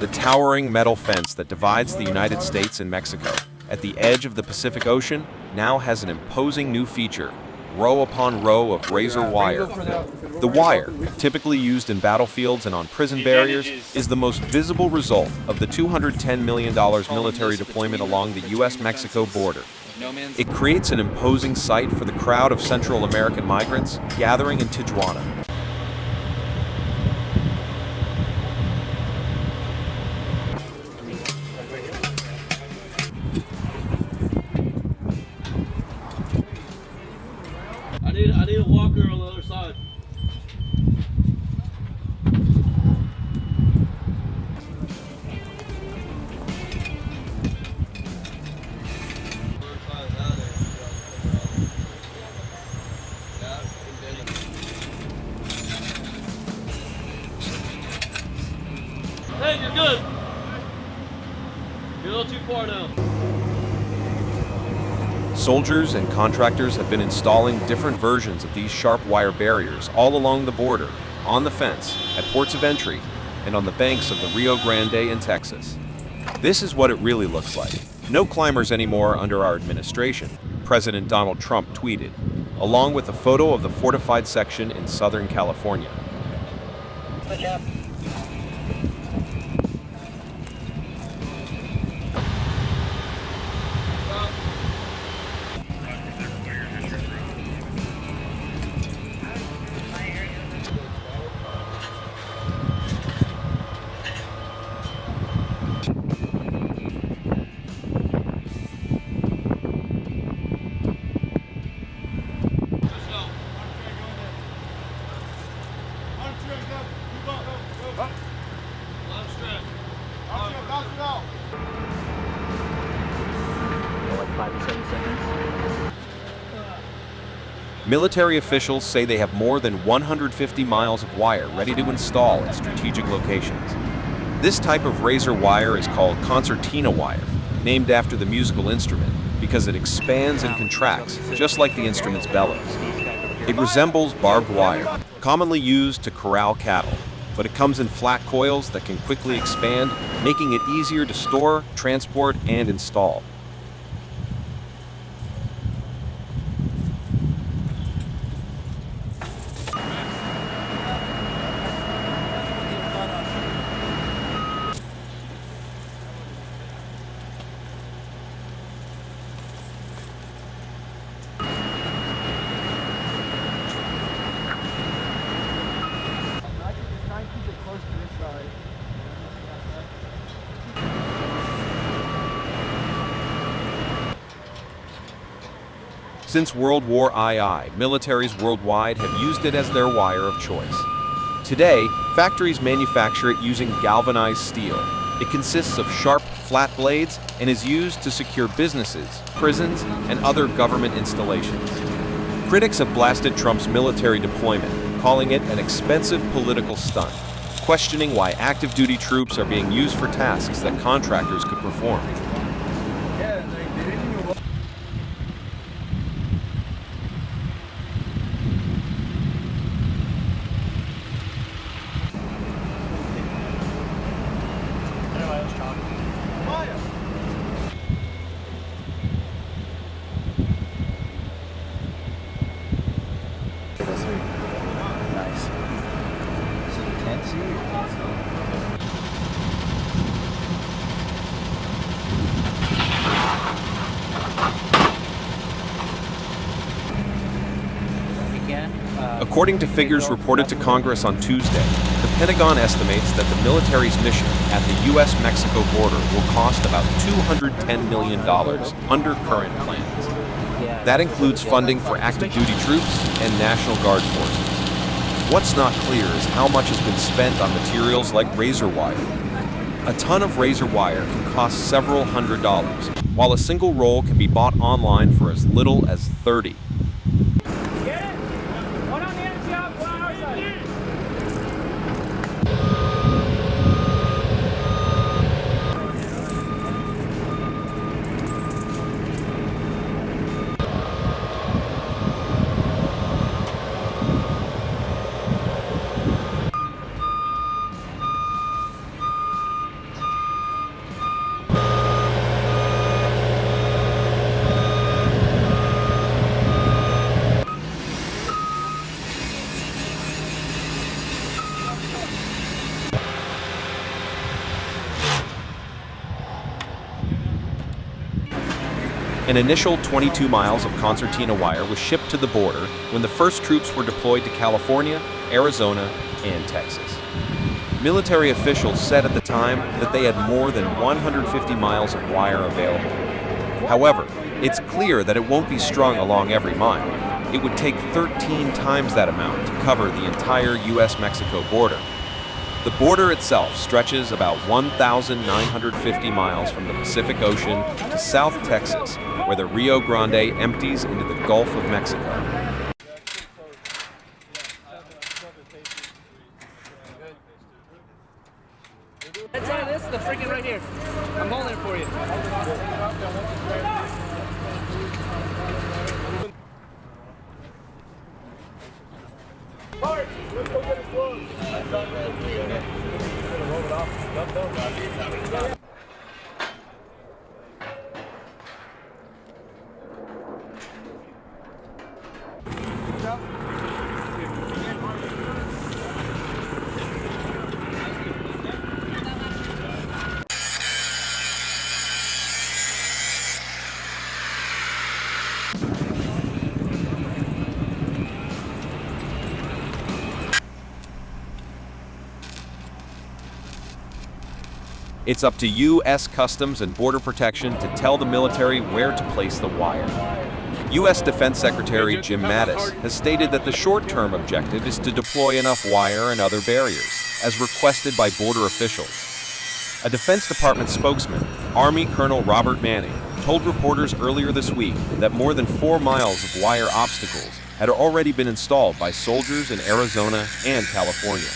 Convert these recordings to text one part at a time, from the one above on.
The towering metal fence that divides the United States and Mexico at the edge of the Pacific Ocean now has an imposing new feature: row upon row of razor wire. The wire, typically used in battlefields and on prison barriers, is the most visible result of the $210 million military deployment along the U.S.-Mexico border. It creates an imposing sight for the crowd of Central American migrants gathering in Tijuana. I need a walker on the other side. Hey, you're good. You're a little too far now. Soldiers and contractors have been installing different versions of these sharp wire barriers all along the border, on the fence, at ports of entry, and on the banks of the Rio Grande in Texas. This is what it really looks like. No climbers anymore under our administration, President Donald Trump tweeted, along with a photo of the fortified section in Southern California. Military officials say they have more than 150 miles of wire ready to install at strategic locations. This type of razor wire is called concertina wire, named after the musical instrument because it expands and contracts just like the instrument's bellows. It resembles barbed wire, commonly used to corral cattle, but it comes in flat coils that can quickly expand, making it easier to store, transport, and install. Since World War II, militaries worldwide have used it as their wire of choice. Today, factories manufacture it using galvanized steel. It consists of sharp, flat blades and is used to secure businesses, prisons, and other government installations. Critics have blasted Trump's military deployment, calling it an expensive political stunt, questioning why active-duty troops are being used for tasks that contractors could perform. Nice. So you can't see or you can't see? According to figures reported to Congress on Tuesday, the Pentagon estimates that the military's mission at the U.S.-Mexico border will cost about $210 million under current plans. That includes funding for active-duty troops and National Guard forces. What's not clear is how much has been spent on materials like razor wire. A ton of razor wire can cost several $100s, while a single roll can be bought online for as little as $30. An initial 22 miles of concertina wire was shipped to the border when the first troops were deployed to California, Arizona, and Texas. Military officials said at the time that they had more than 150 miles of wire available. However, it's clear that it won't be strung along every mile. It would take 13 times that amount to cover the entire US-Mexico border. The border itself stretches about 1,950 miles from the Pacific Ocean to South Texas, where the Rio Grande empties into the Gulf of Mexico. Let's try this, the freaking right here. I'm holding it for you. Let's go get it closed. Roll it off. It's up to U.S. Customs and Border Protection to tell the military where to place the wire. U.S. Defense Secretary Jim Mattis has stated that the short-term objective is to deploy enough wire and other barriers, as requested by border officials. A Defense Department spokesman, Army Colonel Robert Manning, told reporters earlier this week that more than 4 miles of wire obstacles had already been installed by soldiers in Arizona and California.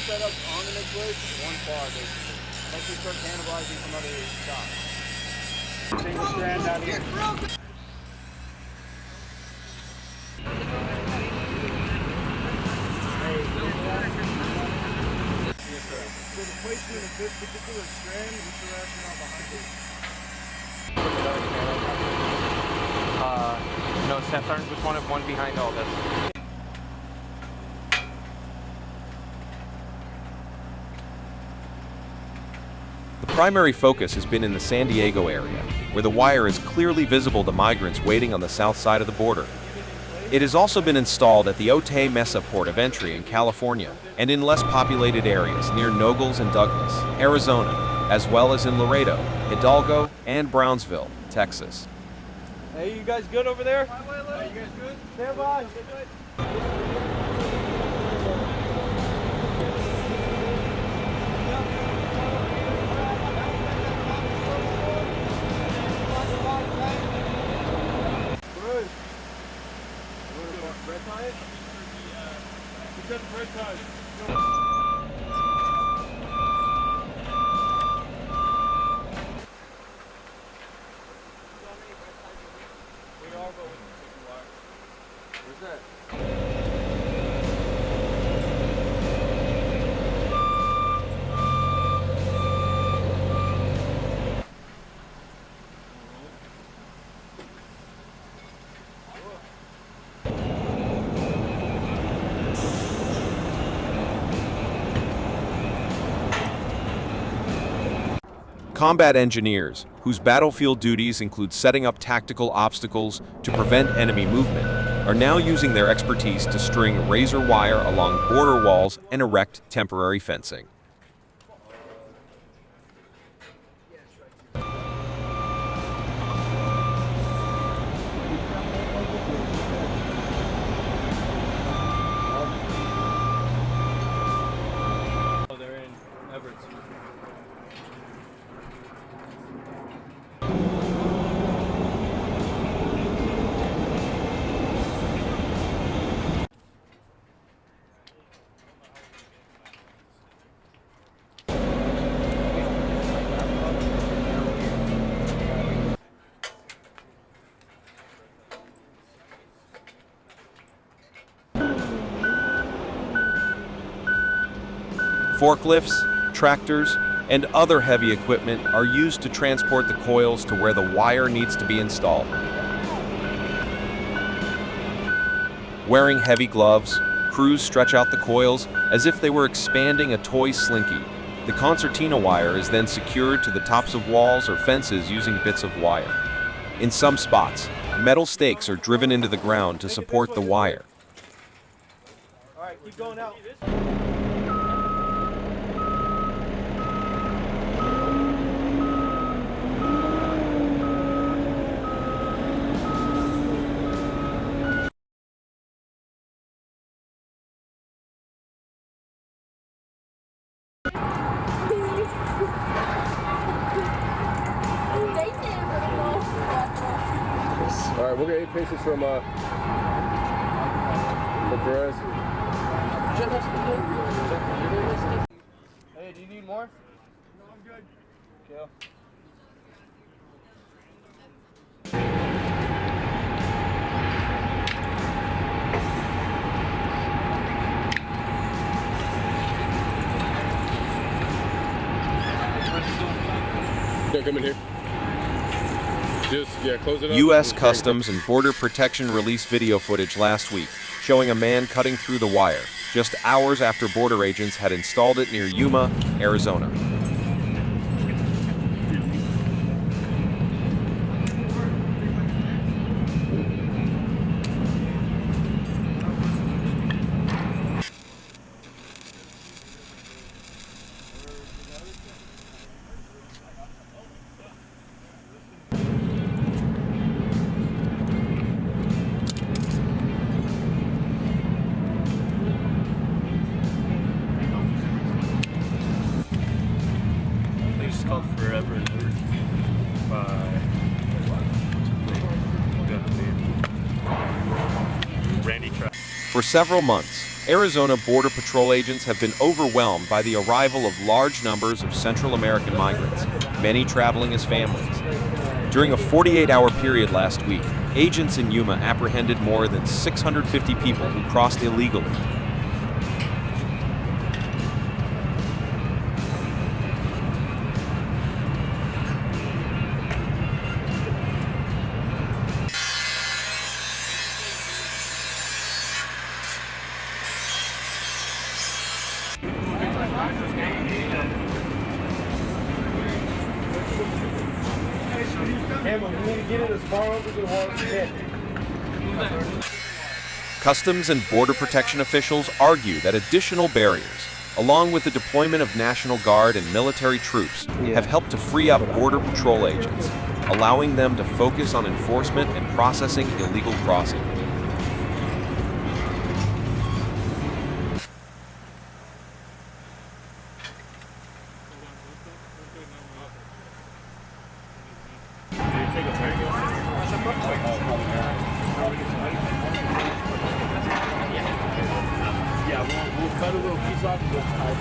Setups on the place, one bar basically. Once we start cannibalizing some other stuff. Single strand down here. So the placement of this particular strand, what's the rationale behind it? No, steps aren't just one behind all this. The primary focus has been in the San Diego area, where the wire is clearly visible to migrants waiting on the south side of the border. It has also been installed at the Otay Mesa port of entry in California and in less populated areas near Nogales and Douglas, Arizona, as well as in Laredo, Hidalgo, and Brownsville, Texas. Hey, you guys good over there? Are you guys good? Stand by. Red tie it? You said red tie. We are, but where's that? Combat engineers, whose battlefield duties include setting up tactical obstacles to prevent enemy movement, are now using their expertise to string razor wire along border walls and erect temporary fencing. They're in Everett. Forklifts, tractors, and other heavy equipment are used to transport the coils to where the wire needs to be installed. Wearing heavy gloves, crews stretch out the coils as if they were expanding a toy slinky, The concertina wire is then secured to the tops of walls or fences using bits of wire. In some spots, metal stakes are driven into the ground to support the wire. All right, keep going out. All right, we'll get 8 paces from Perez. Hey, do you need more? No, I'm good. Okay. Yeah, come in here. Just, close it up. U.S. Customs and Border Protection released video footage last week showing a man cutting through the wire just hours after border agents had installed it near Yuma, Arizona. It's called Forever and Ever by Randy Trapp. For several months, Arizona Border Patrol agents have been overwhelmed by the arrival of large numbers of Central American migrants, many traveling as families. During a 48-hour period last week, agents in Yuma apprehended more than 650 people who crossed illegally. Emma, you need to get it as far over to the wall as you can. Customs and Border Protection officials argue that additional barriers, along with the deployment of National Guard and military troops, have helped to free up Border Patrol agents, allowing them to focus on enforcement and processing illegal crossings. Yeah, we'll cut a little piece off and we'll tie it.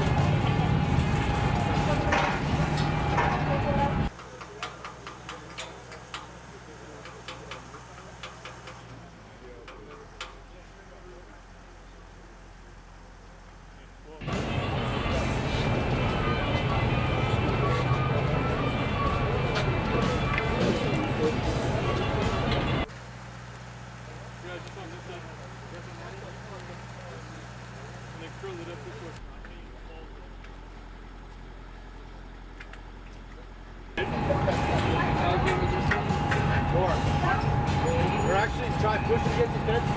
Or actually try pushing against the fence.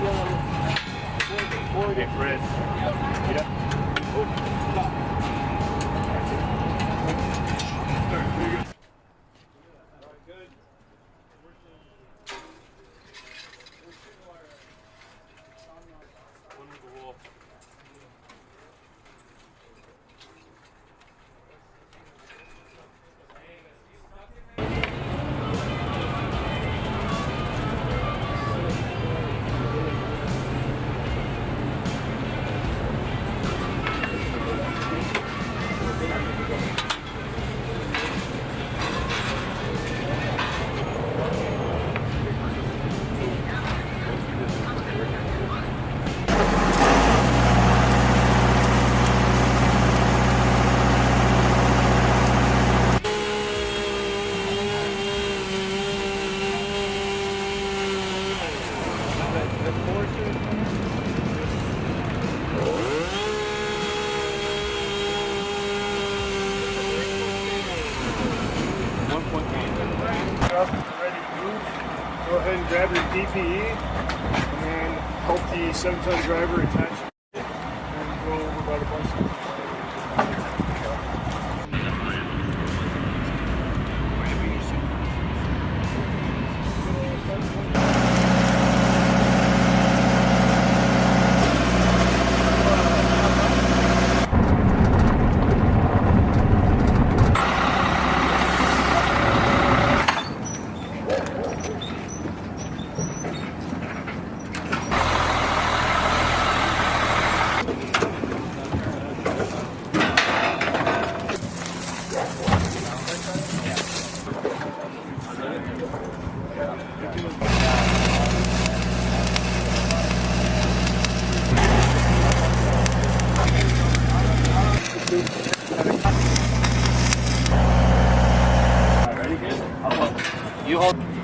Hey, Perez. Get up. PPE, and then help the 7-ton driver attach and go over by the bus. You hold.